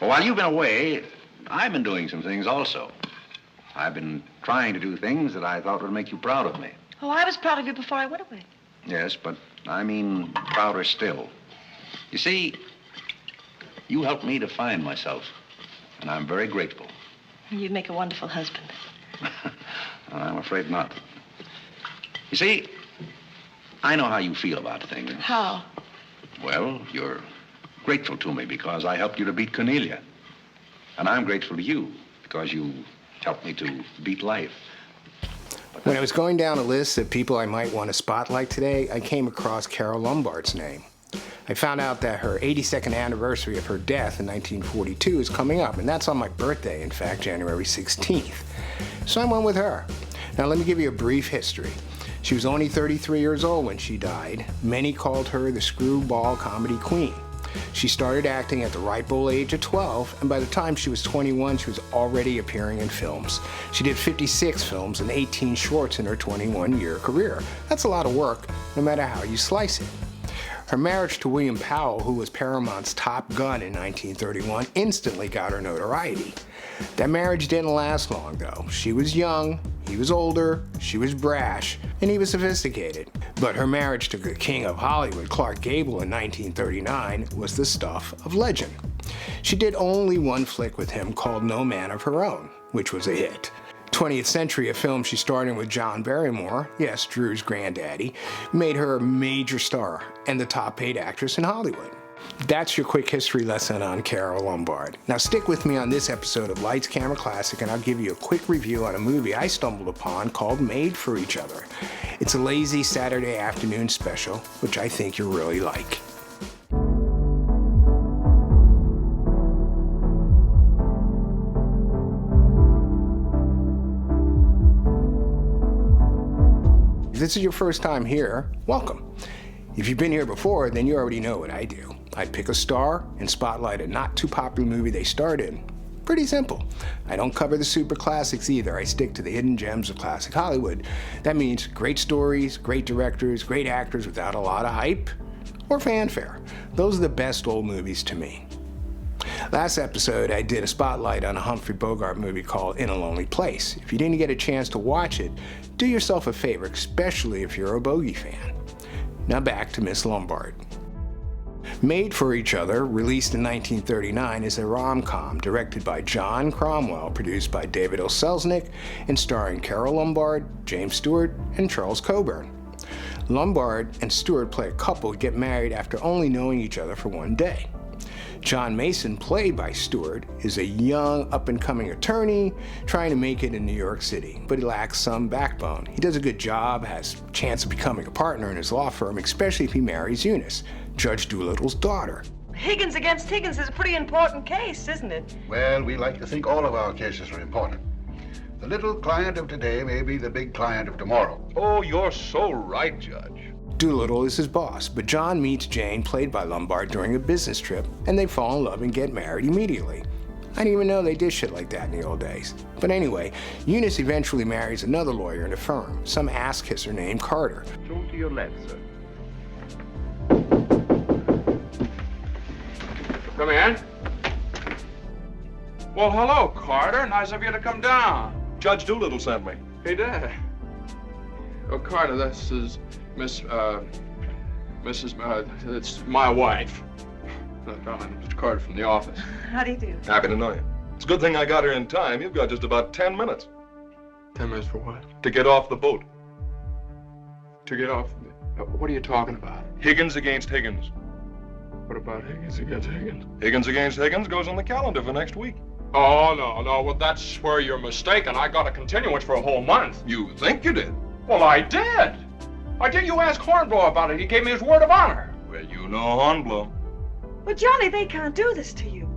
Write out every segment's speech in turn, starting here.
Well, while you've been away, I've been doing some things also. I've been trying to do things that I thought would make you proud of me. Oh, I was proud of you before I went away. Yes, but I mean prouder still. You see, you helped me to find myself, and I'm very grateful. You'd make a wonderful husband. I'm afraid not. You see, I know how you feel about things. How? Well, you're grateful to me because I helped you to beat Cornelia. And I'm grateful to you because you helped me to beat life. When I was going down a list of people I might want to spotlight today, I came across Carole Lombard's name. I found out that her 82nd anniversary of her death in 1942 is coming up, and that's on my birthday, in fact, January 16th. So I went with her. Now let me give you a brief history. She was only 33 years old when she died. Many called her the screwball comedy queen. She started acting at the ripe old age of 12, and by the time she was 21, she was already appearing in films. She did 56 films and 18 shorts in her 21-year career. That's a lot of work, no matter how you slice it. Her marriage to William Powell, who was Paramount's top gun in 1931, instantly got her notoriety. That marriage didn't last long, though. She was young, he was older, she was brash, and he was sophisticated. But her marriage to the king of Hollywood, Clark Gable, in 1939 was the stuff of legend. She did only one flick with him called No Man of Her Own, which was a hit. 20th Century, a film she starred in with John Barrymore, yes, Drew's granddaddy, made her a major star and the top-paid actress in Hollywood. That's your quick history lesson on Carole Lombard. Now stick with me on this episode of Lights, Camera, Classic, and I'll give you a quick review on a movie I stumbled upon called Made for Each Other. It's a lazy Saturday afternoon special, which I think you'll really like. If this is your first time here, welcome. If you've been here before, then you already know what I do. I pick a star and spotlight a not too popular movie they starred in. Pretty simple. I don't cover the super classics either. I stick to the hidden gems of classic Hollywood. That means great stories, great directors, great actors without a lot of hype or fanfare. Those are the best old movies to me. Last episode, I did a spotlight on a Humphrey Bogart movie called In a Lonely Place. If you didn't get a chance to watch it, do yourself a favor, especially if you're a Bogey fan. Now back to Miss Lombard. Made for Each Other, released in 1939, is a rom-com directed by John Cromwell, produced by David O. Selznick, and starring Carole Lombard, James Stewart, and Charles Coburn. Lombard and Stewart play a couple who get married after only knowing each other for one day. John Mason, played by Stewart, is a young, up-and-coming attorney trying to make it in New York City, but he lacks some backbone. He does a good job, has a chance of becoming a partner in his law firm, especially if he marries Eunice, Judge Doolittle's daughter. Higgins against Higgins is a pretty important case, isn't it? Well, we like to think all of our cases are important. The little client of today may be the big client of tomorrow. Oh, you're so right, Judge. Doolittle is his boss, but John meets Jane, played by Lombard, during a business trip, and they fall in love and get married immediately. I didn't even know they did shit like that in the old days. But anyway, Eunice eventually marries another lawyer in a firm, some ass-kisser named Carter. Go to your left, sir. Come in. Well, hello, Carter. Nice of you to come down. Judge Doolittle sent me. He did. Oh, Carter, this is it's my wife. Mr. Carter from the office. How do you do? Happy to know you. It's a good thing I got here in time. You've got just about 10 minutes. 10 minutes for what? To get off the boat. To get off. What are you talking about? Higgins against Higgins. What about Higgins against Higgins? Higgins against Higgins goes on the calendar for next week. Oh, no. Well, that's where you're mistaken. I got a continuance for a whole month. You think you did? Well, I did. You ask Hornblow about it. He gave me his word of honor. Well, you know Hornblow. But Johnny, they can't do this to you.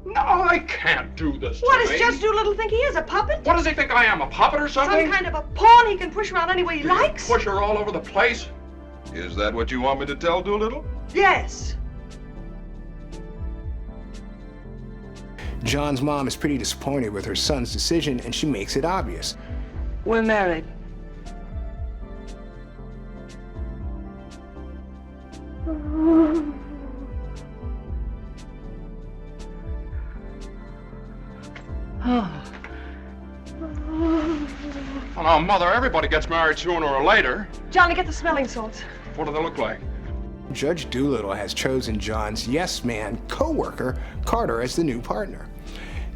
No, they can't do this to What me. does Judge Doolittle think he is, a puppet? What does he think I am, a puppet or something? Some kind of a pawn he can push around any way he likes? Push her all over the place? Is that what you want me to tell Doolittle? Yes. John's mom is pretty disappointed with her son's decision, and she makes it obvious. We're married. Oh. Well, now, Mother, everybody gets married sooner or later. Johnny, get the smelling salts. What do they look like? Judge Doolittle has chosen John's yes-man co-worker, Carter, as the new partner.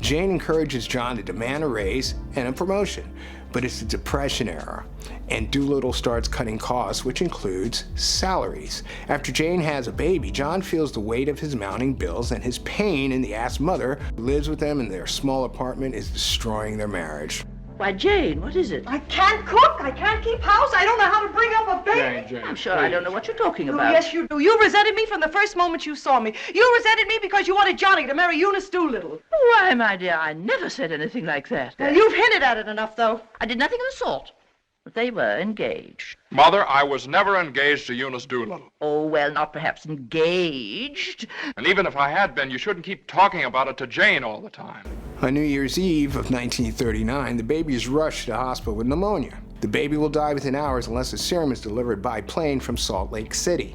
Jane encourages John to demand a raise and a promotion, but it's the Depression era, and Doolittle starts cutting costs, which includes salaries. After Jane has a baby, John feels the weight of his mounting bills, and his pain in the ass mother who lives with them in their small apartment is destroying their marriage. Why, Jane, what is it? I can't cook. I can't keep house. I don't know how to bring up a baby. Jane, I'm sure I don't know what you're talking Oh, about. yes, you do. You resented me from the first moment you saw me. You resented me because you wanted Johnny to marry Eunice Doolittle. Why, my dear, I never said anything like that. Well, you've hinted at it enough, though. I did nothing of the sort. But they were engaged. Mother, I was never engaged to Eunice Doolittle. Oh, well, not perhaps engaged. And even if I had been, you shouldn't keep talking about it to Jane all the time. On New Year's Eve of 1939, the baby is rushed to the hospital with pneumonia. The baby will die within hours unless a serum is delivered by plane from Salt Lake City.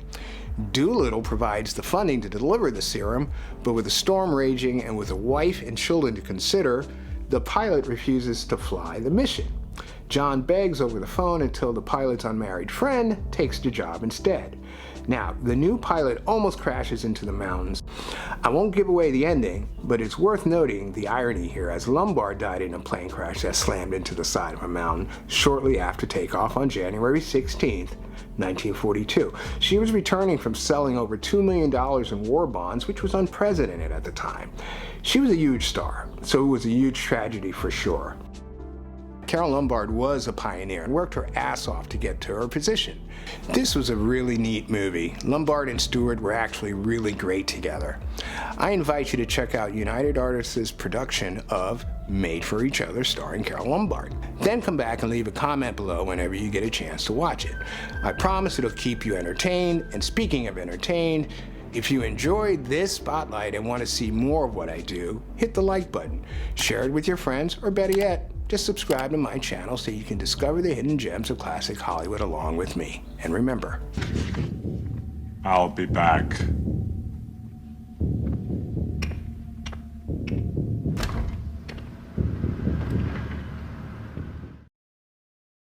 Doolittle provides the funding to deliver the serum, but with a storm raging and with a wife and children to consider, the pilot refuses to fly the mission. John begs over the phone until the pilot's unmarried friend takes the job instead. Now, the new pilot almost crashes into the mountains. I won't give away the ending, but it's worth noting the irony here, as Lombard died in a plane crash that slammed into the side of a mountain shortly after takeoff on January 16th, 1942. She was returning from selling over $2 million in war bonds, which was unprecedented at the time. She was a huge star, so it was a huge tragedy for sure. Carole Lombard was a pioneer and worked her ass off to get to her position. This was a really neat movie. Lombard and Stewart were actually really great together. I invite you to check out United Artists' production of Made for Each Other starring Carole Lombard. Then come back and leave a comment below whenever you get a chance to watch it. I promise it'll keep you entertained, and speaking of entertained, if you enjoyed this spotlight and want to see more of what I do, hit the like button, share it with your friends, or better yet, just subscribe to my channel so you can discover the hidden gems of classic Hollywood along with me. And remember, I'll be back.